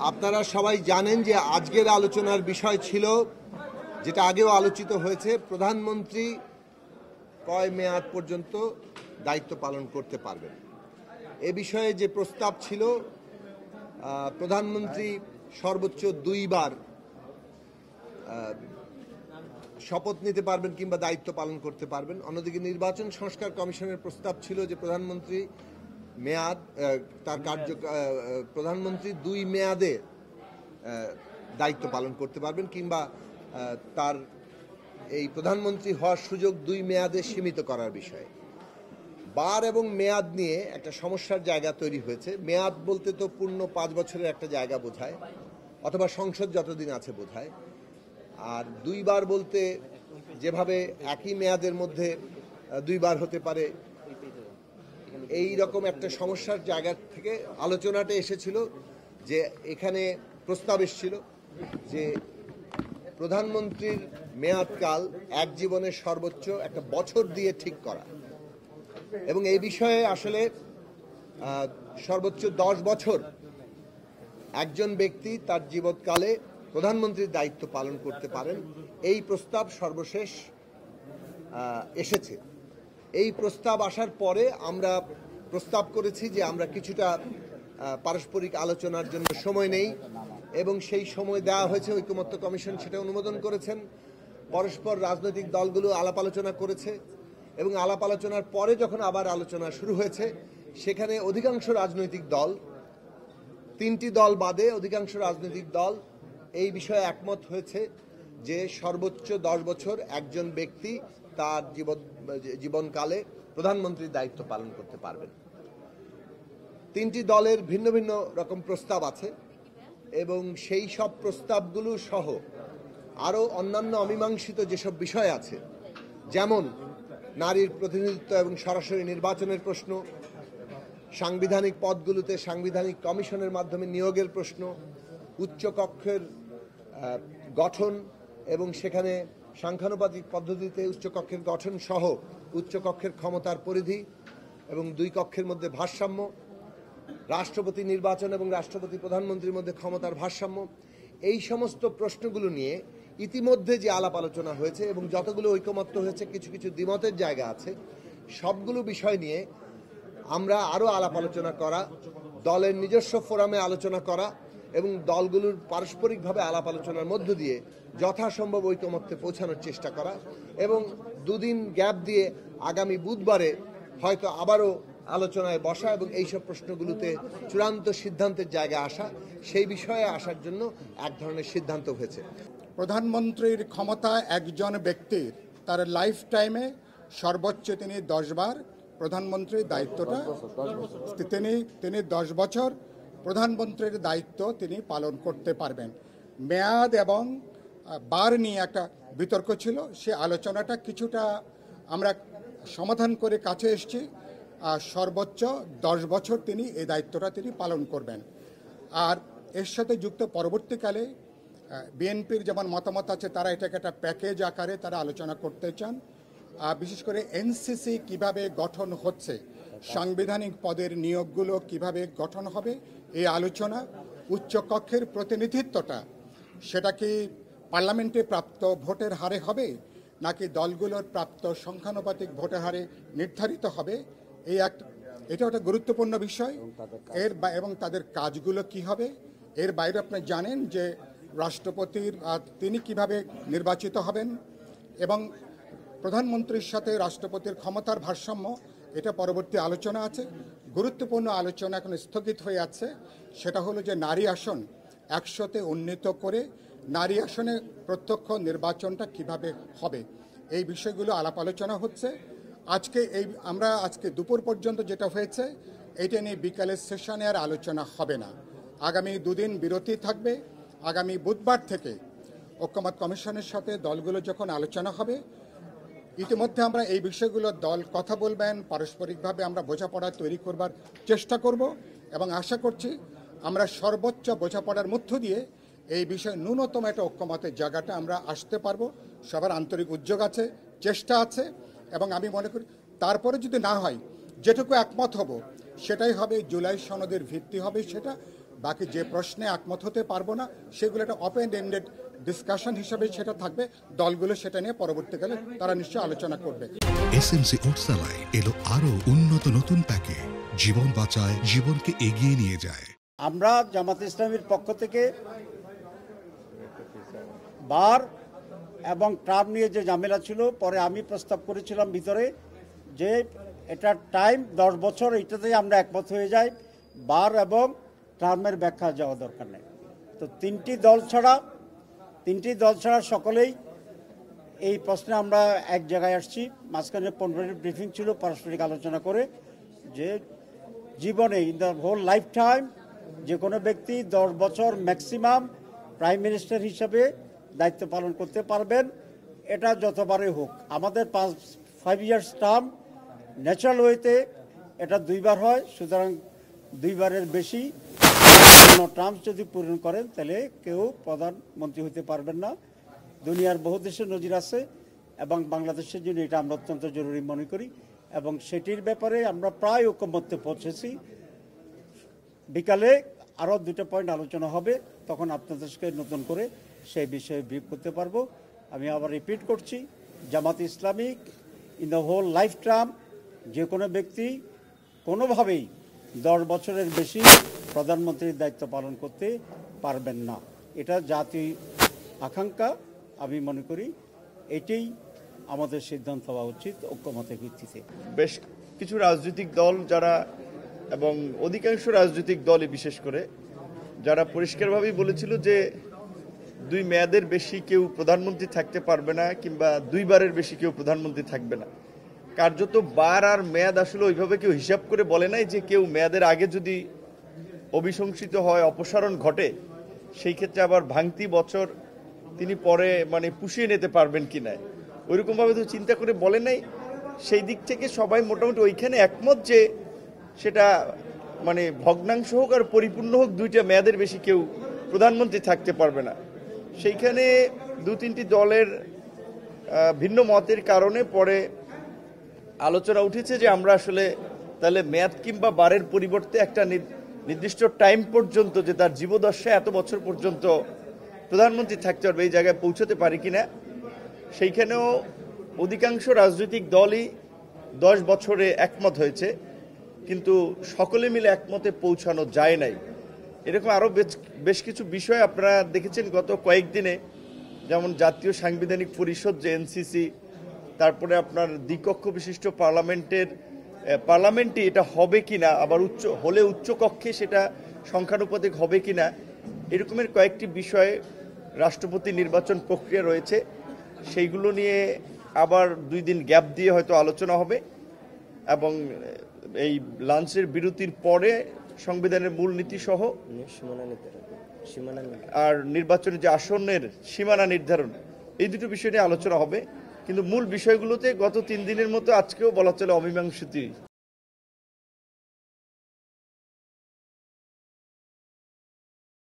আপনারা সবাই জানেন যে আজকের আলোচনার বিষয় ছিল, যেটা আগেও আলোচিত হয়েছে, প্রধানমন্ত্রী কয় মেয়াদ পর্যন্ত দায়িত্ব পালন করতে পারবেন। এ বিষয়ে যে প্রস্তাব ছিল, প্রধানমন্ত্রী সর্বোচ্চ 2 বার শপথ নিতে পারবেন কিংবা দায়িত্ব পালন করতে পারবেন। অন্যদিকে নির্বাচন সংস্কার কমিশনের প্রস্তাব ছিল যে প্রধানমন্ত্রী প্রধানমন্ত্রী 2 মেয়াদে দায়িত্ব পালন করতে পারবেন কিংবা তার এই প্রধানমন্ত্রী হওয়ার সুযোগ 2 মেয়াদে সীমিত করার বিষয়ে। বার এবং মেয়াদ নিয়ে একটা সমস্যার জায়গা তৈরি হয়েছে। মেয়াদ বলতে তো পূর্ণ 5 বছরের একটা জায়গা বোঝায়, অথবা সংসদ যতদিন আছে বোঝায়। আর 2 বার বলতে যেভাবে একই মেয়াদের মধ্যে 2 বার হতে পারে, এই রকম একটা সমস্যার জায়গা থেকে আলোচনাটা এসেছিল যে এখানে প্রস্তাব এসেছিল যে প্রধানমন্ত্রীর মেয়াদকাল এক জীবনের সর্বোচ্চ একটা বছর দিয়ে ঠিক করা, এবং এই বিষয়ে আসলে সর্বোচ্চ 10 বছর একজন ব্যক্তি তার জীবৎকালে প্রধানমন্ত্রীর দায়িত্ব পালন করতে পারেন। এই প্রস্তাব সর্বশেষ এসেছে। এই প্রস্তাব আসার পরে আমরা প্রস্তাব করেছি যে আমরা কিছুটা পারস্পরিক আলোচনার জন্য সময় নেই, এবং সেই সময় দেওয়া হয়েছে। ঐকমত্য কমিশন সেটা অনুমোদন করেছেন। পরস্পর রাজনৈতিক দলগুলো আলাপ আলোচনা করেছে, এবং আলাপ আলোচনার পরে যখন আবার আলোচনা শুরু হয়েছে, সেখানে অধিকাংশ রাজনৈতিক দল, 3টি দল বাদে অধিকাংশ রাজনৈতিক দল এই বিষয়ে একমত হয়েছে যে সর্বোচ্চ 10 বছর একজন ব্যক্তি তার জীবনকালে প্রধানমন্ত্রীর দায়িত্ব পালন করতে পারবেন। 3টি দলের ভিন্ন ভিন্ন রকম প্রস্তাব আছে, এবং সেই সব প্রস্তাবগুলো সহ আরও অন্যান্য অমীমাংসিত যেসব বিষয় আছে, যেমন নারীর প্রতিনিধিত্ব এবং সরাসরি নির্বাচনের প্রশ্ন, সাংবিধানিক পদগুলোতে সাংবিধানিক কমিশনের মাধ্যমে নিয়োগের প্রশ্ন, উচ্চকক্ষের গঠন এবং সেখানে সাংখ্যানুপাতিক পদ্ধতিতে উচ্চকক্ষের গঠন সহ উচ্চকক্ষের ক্ষমতার পরিধি এবং 2 কক্ষের মধ্যে ভারসাম্য, রাষ্ট্রপতি নির্বাচন এবং রাষ্ট্রপতি প্রধানমন্ত্রীর মধ্যে ক্ষমতার ভারসাম্য, এই সমস্ত প্রশ্নগুলো নিয়ে ইতিমধ্যে যে আলাপ আলোচনা হয়েছে এবং যতগুলো ঐকমত্য হয়েছে, কিছু কিছু দ্বিমতের জায়গা আছে, সবগুলো বিষয় নিয়ে আমরা আরও আলাপ আলোচনা করা, দলের নিজস্ব ফোরামে আলোচনা করা এবং দলগুলোর পারস্পরিকভাবে আলাপ আলোচনার মধ্য দিয়ে যথাসম্ভব ঐকমত্যে পৌঁছানোর চেষ্টা করা, এবং 2 দিন গ্যাপ দিয়ে আগামী বুধবারে হয়তো আবারও আলোচনায় বসা এবং এইসব প্রশ্নগুলোতে চূড়ান্ত সিদ্ধান্তের জায়গায় আসা, সেই বিষয়ে আসার জন্য এক ধরনের সিদ্ধান্ত হয়েছে। প্রধানমন্ত্রীর ক্ষমতা একজন ব্যক্তির তার লাইফ টাইমে সর্বোচ্চ তিনি 10 বার প্রধানমন্ত্রীর দায়িত্বটা তিনি 10 বছর প্রধানমন্ত্রীর দায়িত্ব তিনি পালন করতে পারবেন। মেয়াদ এবং বার নিয়ে একটা বিতর্ক ছিল, সে আলোচনাটা কিছুটা আমরা সমাধান করে কাছে এসেছি। সর্বোচ্চ 10 বছর তিনি এই দায়িত্বটা তিনি পালন করবেন। আর এর সাথে যুক্ত পরবর্তীকালে বিএনপির যেমন মতামত আছে, তারা এটাকে একটা প্যাকেজ আকারে তারা আলোচনা করতে চান। বিশেষ করে এনসিসি কিভাবে গঠন হচ্ছে, সাংবিধানিক পদের নিয়োগগুলো কিভাবে গঠন হবে, এই আলোচনা, উচ্চকক্ষের প্রতিনিধিত্বটা সেটা কি পার্লামেন্টে প্রাপ্ত ভোটের হারে হবে নাকি দলগুলোর প্রাপ্ত সংখ্যানুপাতিক ভোটের হারে নির্ধারিত হবে, এটা একটা গুরুত্বপূর্ণ বিষয়। এবং তাদের কাজগুলো কি হবে। এর বাইরে আপনি জানেন যে রাষ্ট্রপতির তিনি কিভাবে নির্বাচিত হবেন, এবং প্রধানমন্ত্রীর সাথে রাষ্ট্রপতির ক্ষমতার ভারসাম্য, এটা পরবর্তী আলোচনা আছে। গুরুত্বপূর্ণ আলোচনা এখন স্থগিত হয়ে আছে, সেটা হলো যে নারী আসন 100তে উন্নীত করে নারী আসনে প্রত্যক্ষ নির্বাচনটা কিভাবে হবে, এই বিষয়গুলো আলাপ আলোচনা হচ্ছে। আমরা আজকে দুপুর পর্যন্ত যেটা হয়েছে, এটা নিয়ে বিকালের সেশনে আর আলোচনা হবে না। আগামী 2 দিন বিরতি থাকবে। আগামী বুধবার থেকে ঐকমত্য কমিশনের সাথে দলগুলো যখন আলোচনা হবে, ইতিমধ্যে আমরা এই বিষয়গুলো দল কথা বলবেন, পারস্পরিকভাবে আমরা বোঝাপড়া তৈরি করবার চেষ্টা করব, এবং আশা করছি আমরা সর্বোচ্চ বোঝাপড়ার মধ্য দিয়ে এই বিষয়ে ন্যূনতম একটা ঐকমত্যের জায়গাটা আমরা আসতে পারবো। সবার আন্তরিক উদ্যোগ আছে, চেষ্টা আছে, এবং আমি মনে করি তারপরে যদি না হয়, যেটুকু একমত হব সেটাই হবে জুলাই সনদের ভিত্তি হবে, সেটা বাকি যে প্রশ্নে একমত হতে পারবো না সেগুলো একটা ওপেন এন্ডেড ডিসকাশন হিসাবে সেটা থাকবে, দলগুলো সেটা নিয়ে পরবর্তীকালে তারা নিশ্চয়ই আলোচনা করবে। এসএমসি ওটসালাই এলো আরো উন্নত নতুন প্যাকে, জীবন বাঁচায়, জীবনকে এগিয়ে নিয়ে যায়। আমরা জামাত ইসলামীর পক্ষ থেকে বার এবং টার্ম নিয়ে যে ঝামেলা ছিল, পরে আমি প্রস্তাব করেছিলাম ভিতরে যে এটা টাইম 10 বছর, এটাতেই আমরা একমত হয়ে যাই, বার এবং টার্মের ব্যাখ্যা যাওয়া দরকার নেই। তো তিনটি দল ছাড়া সকলেই এই প্রশ্নে আমরা এক জায়গায় আসছি। মাঝখানে 15 মিনিট ব্রিফিং ছিল পারস্পরিক আলোচনা করে যে জীবনে in the whole life time যে কোনো ব্যক্তি 10 বছর ম্যাক্সিমাম প্রাইম মিনিস্টার হিসাবে দায়িত্ব পালন করতে পারবেন, এটা যতবারই হোক। আমাদের 5 ইয়ার্স টার্ম ন্যাচারাল ওয়েতে এটা 2 বার হয়, সুতরাং 2 বারের বেশি টার্মস যদি পূরণ করেন তাহলে কেউ প্রধানমন্ত্রী হতে পারবেন না। দুনিয়ার বহু দেশে নজির আছে এবং বাংলাদেশের জন্য এটা আমরা অত্যন্ত জরুরি মনে করি এবং সেটির ব্যাপারে আমরা প্রায় ঐকমত্যে পৌঁছেছি। বিকালে আরও 2টা পয়েন্ট আলোচনা হবে, তখন আপনাদেরকে নতুন করে সেই বিষয়ে ব্রিফ করতে পারবো। আমি আবার রিপিট করছি, Jamaat Islamic in the whole life term যে কোনো ব্যক্তি কোনোভাবেই 10 বছরের বেশি প্রধানমন্ত্রীর দায়িত্ব পালন করতে পারবেন না। এটা জাতীয় আকাঙ্ক্ষা, আমি মনে করি এটাই আমাদের সিদ্ধান্ত হওয়া উচিত ঐক্যমতের ভিত্তিতে। বেশ কিছু রাজনৈতিক দল যারা, এবং অধিকাংশ রাজনৈতিক দলই বিশেষ করে, যারা পরিষ্কারভাবেই বলেছিল যে 2 মেয়াদের বেশি কেউ প্রধানমন্ত্রী থাকতে পারবে না, কিংবা 2 বারের বেশি কেউ প্রধানমন্ত্রী থাকবে না। কার্যত বার আর মেয়াদ আসলে ওইভাবে কেউ হিসাব করে বলে নাই যে কেউ মেয়াদের আগে যদি অভিশংসিত হয়, অপসারণ ঘটে, সেই ক্ষেত্রে আবার ভাঙতি বছর তিনি পরে পুষিয়ে নিতে পারবেন কি না, ওইরকমভাবে তো চিন্তা করে বলে নাই। সেই দিক থেকে সবাই মোটামুটি ওইখানে একমত যে সেটা ভগ্নাংশ হোক আর পরিপূর্ণ হোক, 2টা মেয়াদের বেশি কেউ প্রধানমন্ত্রী থাকতে পারবে না। সেইখানে 2-3টি দলের ভিন্ন মতের কারণে পরে আলোচনা উঠেছে যে আমরা আসলে তাহলে মেয়াদ কিংবা বারের পরিবর্তে একটা নির্দিষ্ট টাইম পর্যন্ত, যে তার জীবদশায় এত বছর পর্যন্ত প্রধানমন্ত্রী থাকতে পারবে, এই জায়গায় পৌঁছতে পারি কিনা। সেইখানেও অধিকাংশ রাজনৈতিক দলই 10 বছরে একমত হয়েছে, কিন্তু সকলে মিলে একমতে পৌঁছানো যায় নাই। এরকম আরও বেশ কিছু বিষয় আপনারা দেখেছেন গত কয়েকদিনে, যেমন জাতীয় সাংবিধানিক পরিষদ যে এনসিসি, তারপরে আপনার দ্বিকক্ষ বিশিষ্ট পার্লামেন্টই এটা হবে কিনা, আবার উচ্চ কক্ষে সেটা সংখ্যানুপাতিক হবে কিনা, এরকমের কয়েকটি বিষয়ে রাষ্ট্রপতি নির্বাচন প্রক্রিয়া রয়েছে। সেইগুলো নিয়ে আবার 2 দিন গ্যাপ দিয়ে হয়তো আলোচনা হবে এবং এই লাঞ্চের বিরতির পরে সংবিধানের মূলনীতি সহ আর নির্বাচনের যে আসনের সীমানা নির্ধারণ, এই 2টো বিষয় নিয়ে আলোচনা হবে। কিন্তু মূল বিষয়গুলোতে গত 3 দিনের মতো আজকেও বলা চলে অমীমাংসিতই।